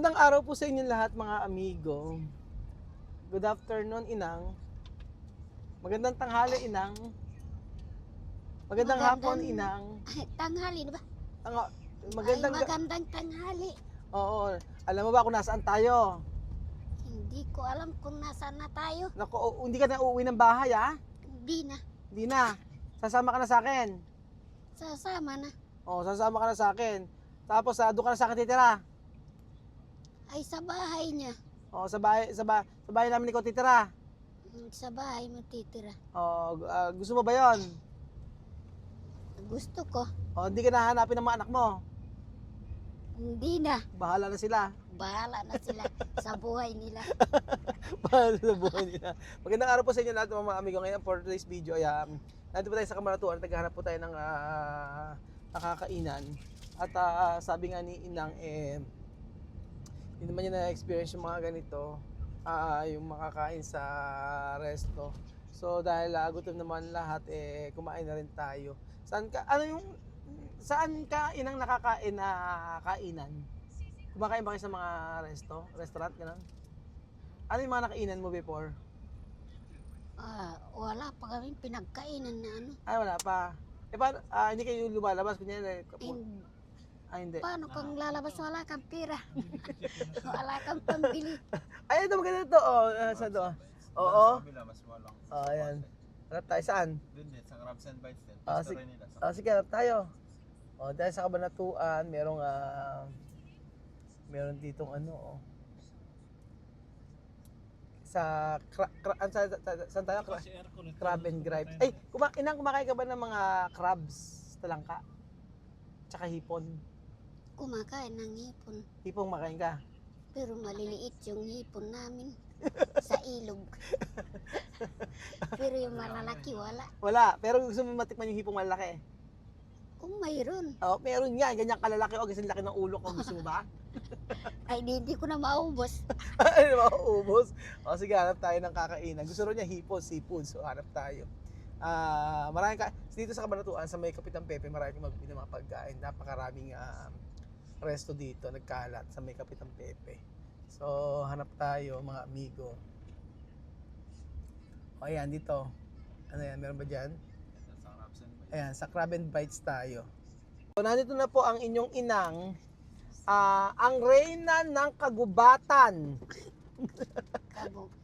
Magandang araw po sa inyo lahat mga amigo. Good afternoon, Inang. Magandang tanghali, Inang. Magandang hapon, Inang. Tanghali na ba? Magandang tanghali. Oo. Alam mo ba kung nasaan tayo? Hindi ko alam kung nasaan na tayo. Naku, hindi ka na uuwi ng bahay, ha? Hindi na. Hindi na. Sasama ka na sa akin. Sasama na. Oo, sasama ka na sa akin. Tapos, doon ka na sa akin titira. Ay, sa bahay niya. Oo, sa bahay namin ikaw titira. Sa bahay mo titira. Oo, gusto mo ba yon? Gusto ko. Oo, hindi ka nahanapin ng mga anak mo. Hindi na. Bahala na sila. Bahala na sila sa buhay nila. Paano sa buhay nila. Magandang araw po sa inyo lahat mga amigo. Ngayon for today's video ay nandito po tayo sa Camaratuan. Naghahanap po tayo ng nakakainan. At sabi nga ni Inang hindi naman niya na-experience yung mga ganito, yung makakain sa resto. So dahil gutom naman lahat, kumain na rin tayo. Saan ka Inang nakakain na kainan? Kumakain ba kayo sa mga restaurant, gano'n? Ano yung mga nakainan mo before? Wala pa kami pinagkainan na ano. Ay, wala pa. Paano, hindi kayo lumalabas? Kunyari, hindi. Paano kung lalabas wala kang pera? Wala kang pambili. Ay, ito maganda ito. Saan ito? Oo. Ayan. Hanap tayo saan? Doon din, sa Crabs and Bites din. Sige, hanap tayo. Dahil sa Cabanatuan, meron ditong saan tayo? Crab and gripes. Ay, kumakain ka ba ng mga crabs, talangka? Tsaka hipon? Kumakain ng hipon. Hipong makain ka? Pero maliliit yung hipon namin sa ilog. Pero yung malalaki wala. Wala, pero gusto mo matikman yung hipong malaki? Kung mayroon. Meron nga, ganyan kalalaki o kasi laki ng ulo ko. Gusto mo ba? Ay, hindi ko na maubos. Ay, mauubos. Sige, hanap tayo ng kakainan. Gusto rin niya hipon, seafood. So, hanap tayo. Dito sa Cabanatuan, sa may Kapitang Pepe, marami magbili ng mga pagkain. Napakaraming resto dito, nagkalat sa may Kapitang Pepe. So, hanap tayo, mga amigo. Ayan, dito. Ano yan, meron ba dyan? Ayan, sa Crab and Bites tayo. So, nandito na po ang inyong inang, ang reyna ng kagubatan.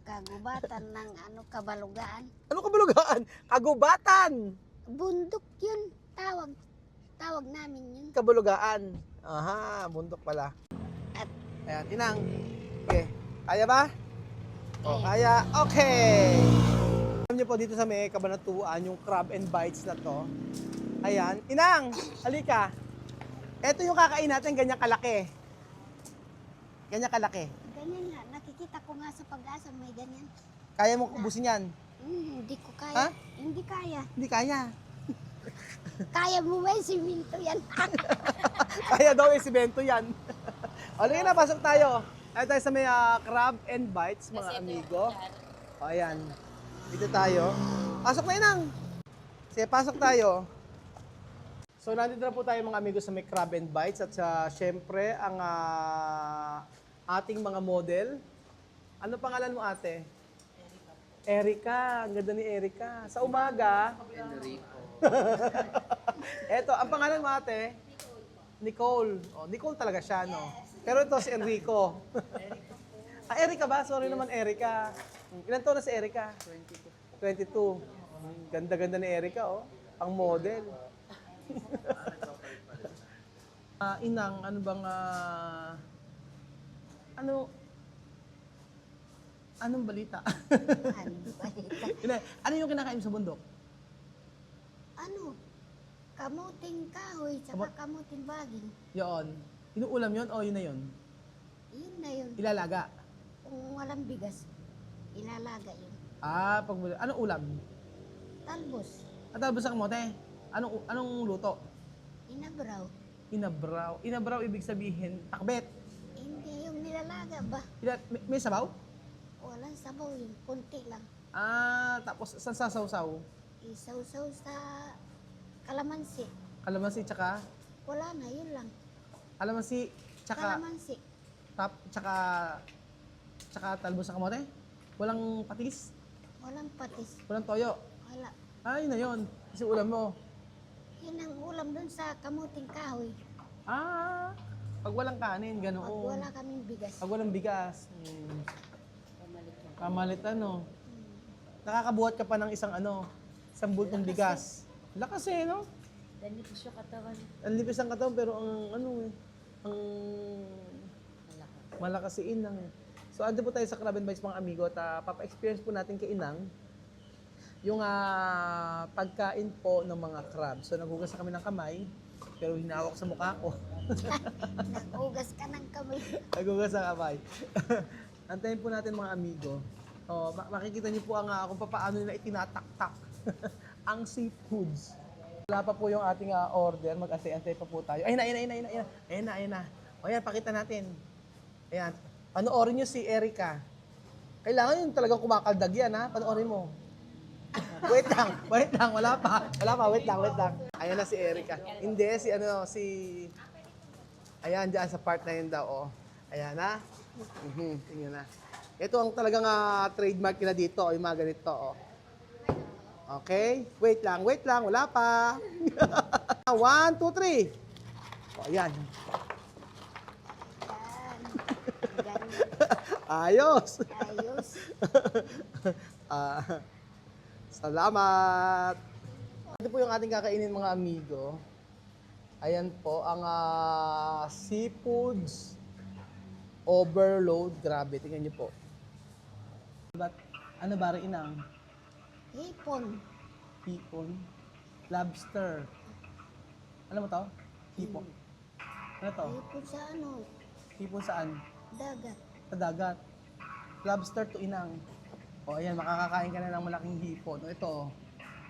Kagubatan ng kabalugaan. Ano kabalugaan? Kagubatan! Bundok yun. Tawag namin yun. Kabalugaan. Aha, bundok pala. Ayan, inang. Okay. Kaya ba? Kaya. Okay. Alam niyo po dito sa may Cabanatuan, yung Crab and Bites na to. Ayan. Inang, halika. Ito yung kakain natin, ganyan kalaki. Ganyan kalaki. Ganyan nga. Nakikita ko nga sa Pag-asa may ganyan. Kaya mo ubusin yan? Hindi ko kaya. Ha? Hindi kaya. Hindi kaya. Kaya mo ba yung siminto yan? Kaya daw yung simento yan. Halika na, pasok tayo. Tayo sa may Crab and Bites, mga amigo. Ayan. Dito tayo. Pasok na inang. Sige, pasok tayo. So, nandito na po tayo mga amigo sa may Crab and Bites. At syempre, ang ating mga model. Ano pangalan mo ate? Erica. Ang ganda ni Erica. Sa umaga. Enrico. Eto, ang pangalan mo ate? Nicole. Nicole talaga siya, no? Pero ito si Enrico. Erica ba? Sorry naman, Erica. Ilan taon na si Erica? 22. Ganda-ganda ni Erica, oh. Ang model. Inang, ano bang anong balita? Ano yung kinakain sa bundok? Kamuting kahoy, saka kamuting baging. Yon. Inuulam yon o yun na yun? Yun na yun. Ilalaga? Kung walang bigas, ilalaga yun. Anong ulam? Talbos. Talbos sa kamote? Anong luto? Inabraw. Inabraw ibig sabihin, takbet. Hindi yung nilalaga ba? May sabaw? Walang sabaw yun, kunti lang. Tapos saan sasaw-saw? Isaw-saw sa kalamansi. Kalamansi tsaka? Wala na, yun lang. Kalamansi tsaka? Kalamansi. Tsaka talbos sa kamote? Walang patis? Walang patis. Walang toyo? Wala. Ah, yun na yun. Kasi ulam mo. Yun ang ulam dun sa kamuting kahoy. Ah, pag walang kanin, ganoon. Pag wala kaming bigas. Pag walang bigas. Kamalit ano. Nakakabuhat ka pa ng isang bultong bigas. Lakas eh, no? Ganito siya katawan. Ang lipis ang katawan pero ang malakas si Inang. So ando po tayo sa Crab and Bites mga amigo at papa-experience po natin kay Inang yung pagkain po ng mga crab. So naghugas na kami ng kamay pero hinawak sa mukha ko. Nag-ugas ka ng kamay. Naghugas sa kamay. Antayin po natin mga amigo. Oh, makikita niyo po kung paano nila itinataktak ang seafoods. Wala pa po yung ating order. Mag-antay-antay pa po tayo. Ayun na. O yan, pakita natin. Ayan. Panoorin nyo si Erica. Kailangan yun talagang kumakaldag yan, ha? Panoorin mo. Wait lang. Wala pa. Wait lang. Ayan na si Erica. Hindi, ayan, dyan sa part na yun daw, oh. Ayan, ha? Tingnan na. Ito ang talagang trademark nila dito, yung mga ganito, oh. Okay? Wait lang. Wala pa. 1, 2, 3. O, ayan. Ganyan. Ayos. Ayos. Salamat. Ito po yung ating kakainin mga amigo. Ayan po ang seafoods overload. Grabe, tingnan niyo po. Ano ba rin Inang? Hipon. Hipon. Lobster. Alam mo to? Hipon. Ano to? Hipon sa ano? Hipon saan? Dagat. Sa dagat. Lobster to Inang. O ayan, makakakain ka na ng malaking hipon. O ito,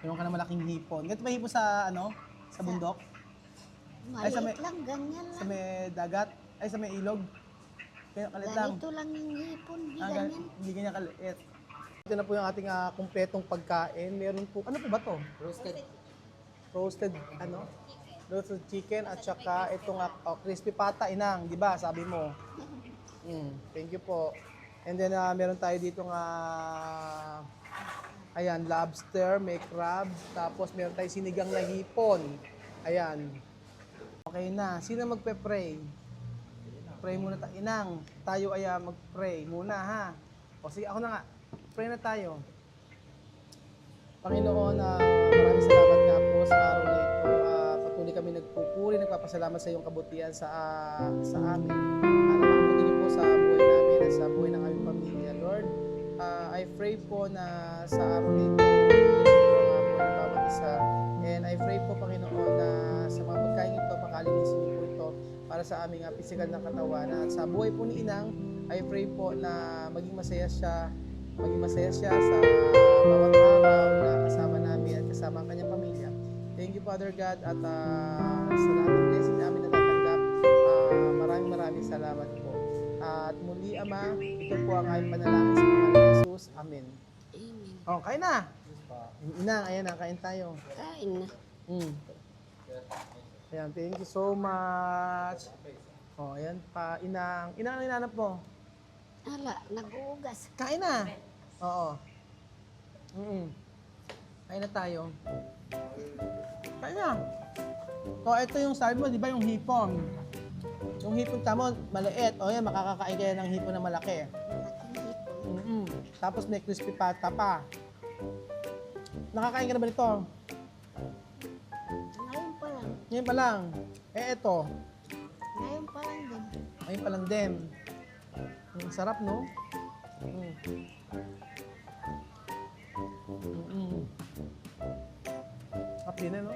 meron ka ng malaking hipon. Ganito ba hipon sa sa bundok? Ay, Maliit lang, ganyan Sa lang. may dagat? Ay, sa may ilog? Kaya kalit lang. Ganito lang yung hipon, di Gan- ganyan. Hindi ganyan kaliit. Ito na po yung ating kumpletong pagkain. Meron po, ano po ba to? Roasted chicken at saka itong crispy pata, Inang, di ba? Sabi mo. Thank you po. And then meron tayo dito ayan, lobster, may crab, tapos meron tayo sinigang na hipon. Ayan. Okay na. Sino magpe-pray? Pray muna tayo. Inang, tayo ay mag-pray muna, ha? O sige, ako na nga. Pray na tayo. Panginoon, maraming salamat nga po sa araw na ito. Patuloy kami nagpupuri, nagpapasalamat sa iyong kabutihan sa amin. Napakabuti niyo po sa buhay namin at sa buhay ng aming pamilya. Lord, I pray po na sa araw na ito, buhay ng bawat isa. And I pray po, Panginoon, na sa mga pagkain ito, pakalinisin niyo po ito para sa aming pisikal na katawan. At sa buhay po ni Inang, I pray po na maging masaya siya sa bawat araw na kasama namin at kasama ang kanyang pamilya. Thank you, Father God, at sa lahat ng blessing namin na tatanggap, maraming salamat po. At muli, Ama, ito po ang aming panalangin sa mga ni Jesus. Amen. Amen. Oh, kain na! Inang, ayan na, kain tayo. Kain na. Ayan, thank you so much. Oh, ayan pa, Inang. Inang, ano hinanap mo? Ala, nag-uugas. Kain na! Oo. Kain na tayo. Kain na. So, ito yung sabi mo, di ba yung hipon? Yung hipon tamo, maliit. O yan, makakakain kayo ng hipon na malaki. Malaking hipon. Tapos may crispy pata pa. Nakakain ka na ba nito? Ngayon pa lang. Ngayon pa lang. Ito. Ngayon pa lang din. Ngayon pa lang din. Ang sarap, no? Sarap din, no?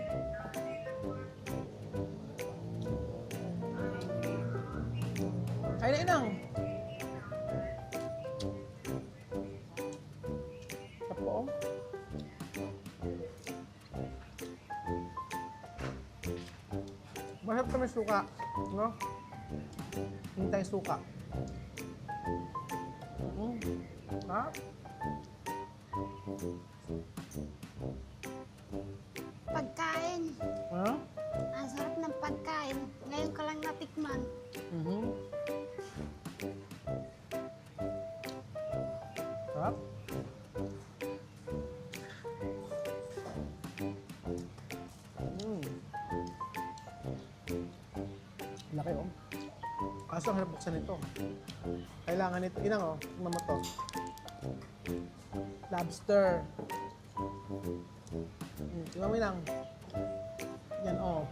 Kain na, Inang. Sarap po, oh. Masarap kami suka, no? Hindi tayo suka. Ha? Pagkain. Ha? Ang sarap ng pagkain. Ngayon ka lang natikman. Laki oh. Kaso ang hirap buksan ito. Kailangan ito. Inang oh. Tingnan mo to. Lobster. Tingnan mo inang. Yan oh.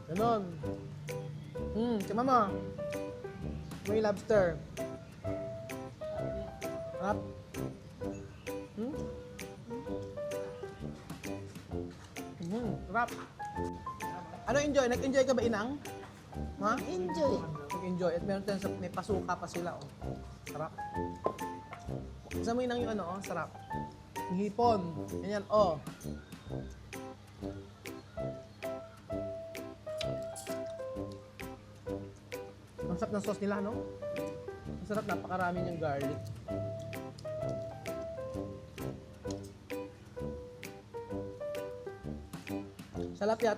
Ganon. Tingnan mo. May lobster. Harap. Harap. Ano enjoy? Nag-enjoy ka ba inang? Ha? Enjoy. Nag-enjoy. At meron tayong may pasuka pa sila oh. Sarap. Isa mo inang yung ano oh. Sarap. Yung hipon. Ganyan oh. Ang sarap ng sauce nila, no? Ang sarap, napakarami niyang garlic.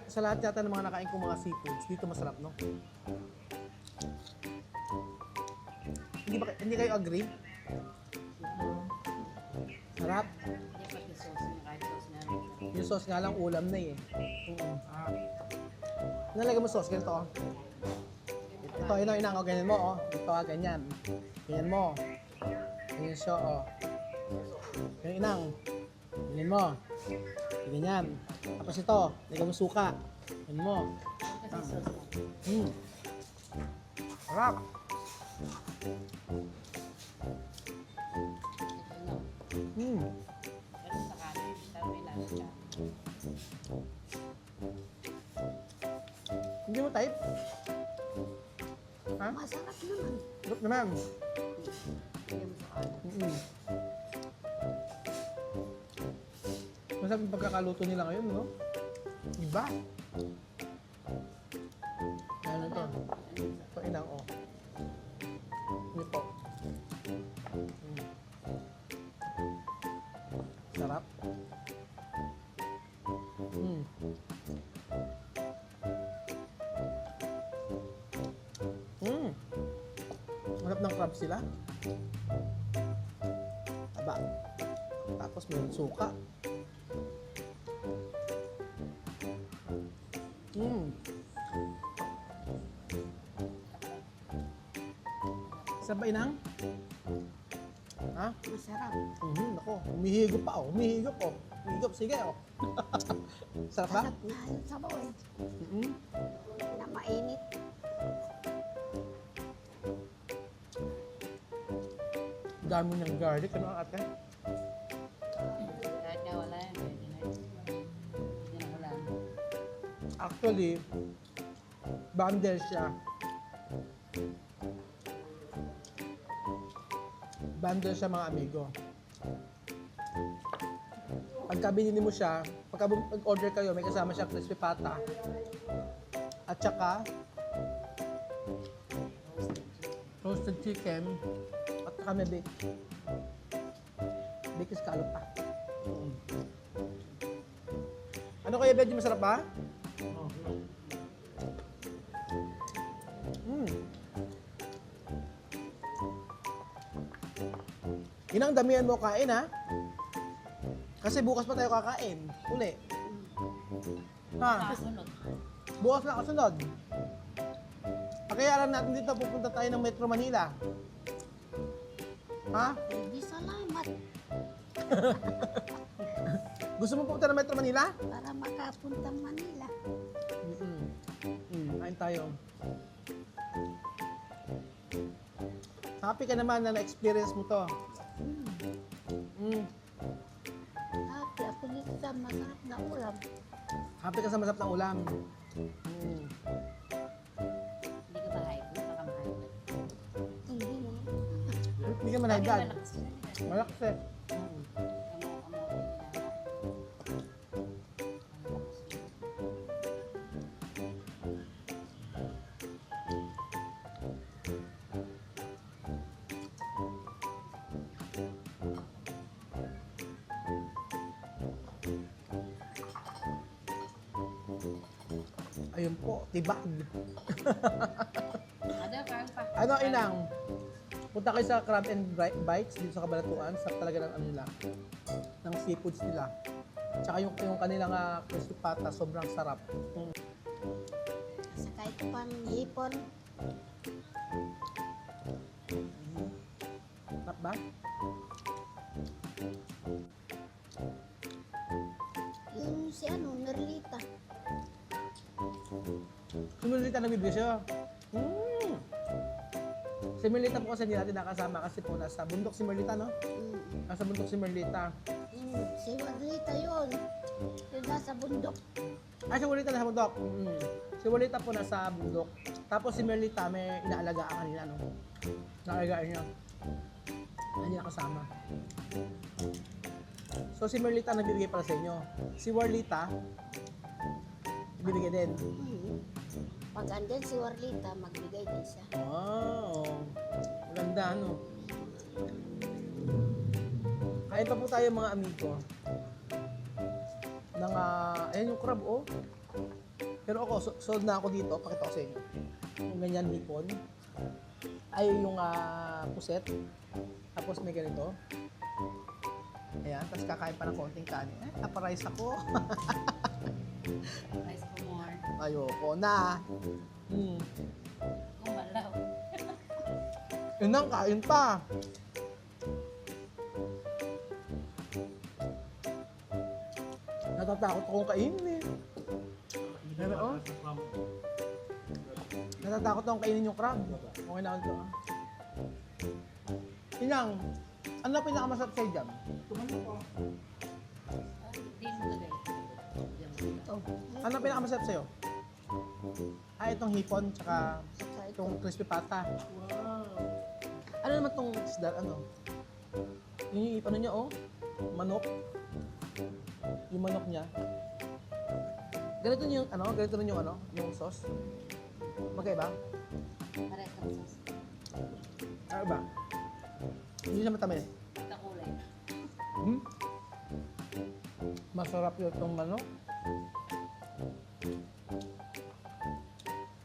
Sa lahat yata ng mga nakain kong mga seafoods, dito masarap, no? Hindi kayo agree? Sarap. Yung sauce nga lang ulam na eh. Nalagay mo sauce, ganito oh. Ito, inang, oh, ganyan mo, oh. Ito, ganyan. Ganyan mo. Ganyan siya, oh. Ganyan, inang. Ganyan mo. Ganyan. Tapos ito, lagyan mo suka. Ganyan mo. Sarap. Hindi mo type? Ha? Masarap naman. Sarap naman. Masarap yung pagkakaluto nila ngayon, no? Iba. Ano ito? Ito, inang, oh. Ano po? Sarap. Sarap ng crab sila. Taba. Tapos may suka. Sarap ba inang? Ha? Masarap. Ako, humihigop pa oh. Humihigop oh. Humihigop, sige oh. Sarap ba? Sarap na yung sabaw eh. Na mainit. Dami ng garlic. Ano ate? Kahit nga wala yan, pwede na yun. Hindi na wala. Actually, bundle siya. Bundle siya mga amigo. Pagka binili mo siya, pagka order kayo, may kasama siya crispy pata. At saka, roasted chicken. At saka may bake scallop pa. Ano kaya, Benji? Masarap ba? Inang, damihan mo kain, ha? Kasi bukas pa tayo kakain. Uli. Ha? Kasunod. Bukas na kasunod. Pakayaran natin dito, pupunta tayo ng Metro Manila. Ha? Hindi salamat. Gusto mo pupunta ng Metro Manila? Para makapunta Manila. Kain tayo. Happy ka naman na na-experience mo to. Happy ako dito sa masarap na ulam. Happy ka sa masarap na ulam. Hindi ka ba high blood? Baka mahal blood. Hindi mo. Hindi ka managad. Malakas eh. Ayun po, tibag. Ada, kain pa. Ano, inang? Punta kayo sa Crab and Bites dito sa Cabanatuan, sa talaga ng ano nila, ng seafoods nila. Tsaka yung kanilang crispy pata, sobrang sarap. Sa kahit pang hip hipon. Tap ba? Yung si Merlita. Si Merlita nagbibigay siya. Si Merlita po kasi hindi natin nakasama kasi po nasa bundok si Merlita, no? Nasa bundok si Merlita. Si Merlita yun. Yung nasa bundok. Ay, si Merlita nasa bundok. Si Merlita po nasa bundok. Tapos si Merlita may inaalagaan kanina, no? Naalagaan niya. Hindi nakasama. So si Merlita nagbibigay para sa inyo. Si Warlita, ibibigay din. Pag andyan si Warlita, magbigay din siya. Wow! Maganda, ano? Kain pa po tayo mga amigo. Ayan yung crab, oh. Pero ako, sold na ako dito. Pakita ko sa inyo. Yung ganyan hipon. Ay, yung puset. Tapos may ganito. Ayan, tapos kakain pa ng konting kanin. Naparice ako. Rice for more. Ayoko na. Kumalaw. Yun ang kain pa. Natatakot akong kainin eh. Pero oh. Natatakot akong kainin yung crab. Okay na ito ah. Inang, ano na pinakamasarap sa'yo dyan? Hindi mo nagay. Ano na pinakamasarap sa'yo? Itong hipon, tsaka itong crispy pata. Wow! Ano naman itong isda, ano? Yung ano niya, oh. Manok. Yung manok niya. Ganito yung, ganito rin yung, yung sauce. Magkaiba? Parehas ng sauce. Ano ba? Hindi siya matamis. Kakulay. Masarap yung itong manok.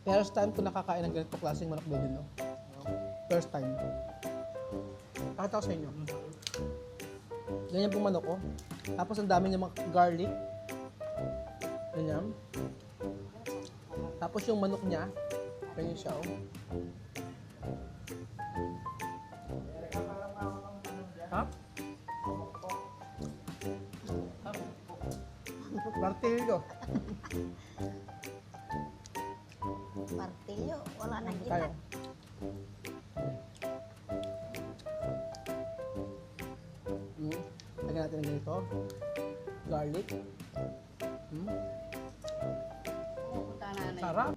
First time ko nakakain ng ganito klaseng manok din, no? First time. Pakita ko sa inyo. Ganyan pong manok, oh. Tapos ang dami niya mga garlic. Ganyan. Tapos yung manok niya, ganyan siya, oh. Ha? Martilyo. Martilyo, wala nang Tayo. iba. Lagyan natin ng ganito. Garlic. Pupunta na na. Sarap.